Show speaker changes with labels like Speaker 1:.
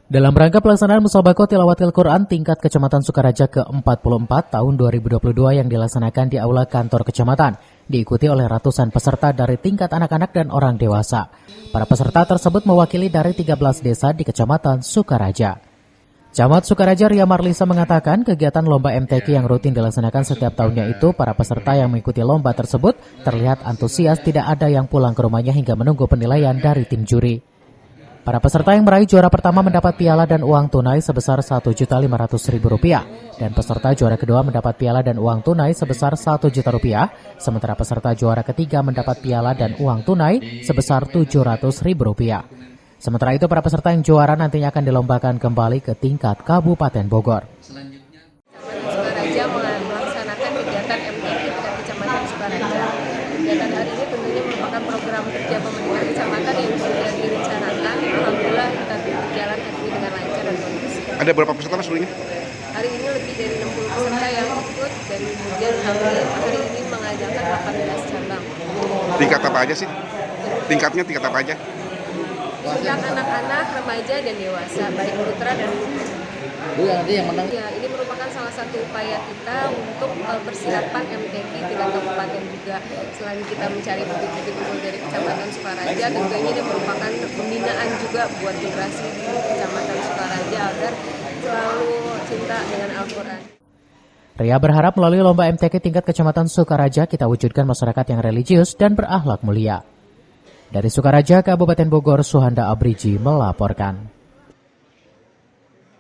Speaker 1: Dalam rangka pelaksanaan Musabaqah Tilawatil Quran tingkat Kecamatan Sukaraja ke-44 tahun 2022 yang dilaksanakan di Aula Kantor Kecamatan, diikuti oleh ratusan peserta dari tingkat anak-anak dan orang dewasa. Para peserta tersebut mewakili dari 13 desa di Kecamatan Sukaraja. Camat Sukaraja Ria Marlisa mengatakan kegiatan lomba MTQ yang rutin dilaksanakan setiap tahunnya itu, para peserta yang mengikuti lomba tersebut terlihat antusias, tidak ada yang pulang ke rumahnya hingga menunggu penilaian dari tim juri. Para peserta yang meraih juara pertama mendapat piala dan uang tunai sebesar Rp1.500.000 dan peserta juara kedua mendapat piala dan uang tunai sebesar Rp1 juta, sementara peserta juara ketiga mendapat piala dan uang tunai sebesar Rp700.000. Sementara itu, para peserta yang juara nantinya akan dilombakan kembali ke tingkat Kabupaten Bogor.
Speaker 2: Sukaraja melaksanakan kegiatan MTQ tingkat Kecamatan Sukaraja. Kegiatan hari ini tentunya merupakan program kerja pemerintah kecamatan yang sudah direncanakan. Alhamdulillah kita berjalan hari ini dengan lancar dan kondusif.
Speaker 3: Ada berapa peserta Mas hari ini?
Speaker 2: Hari ini lebih dari 60 peserta yang ikut, dan kemudian kami hari ini mengadakan 18 cabang.
Speaker 3: Tingkat apa aja sih? Tingkat apa aja?
Speaker 2: Tingkat anak-anak, remaja, dan dewasa, baik putra dan putri.
Speaker 1: Nanti yang menang.
Speaker 2: Ya, ini merupakan salah satu upaya kita untuk persiapan MTQ tingkat kabupaten juga. Selain kita mencari bibit-bibit unggul dari Kecamatan Sukaraja, tentunya ini merupakan pembinaan juga buat generasi di Kecamatan Sukaraja agar selalu cinta dengan Al-Quran.
Speaker 1: Ria berharap melalui lomba MTQ tingkat Kecamatan Sukaraja kita wujudkan masyarakat yang religius dan berakhlak mulia. Dari Sukaraja, Kabupaten Bogor, Suhanda Abriji melaporkan.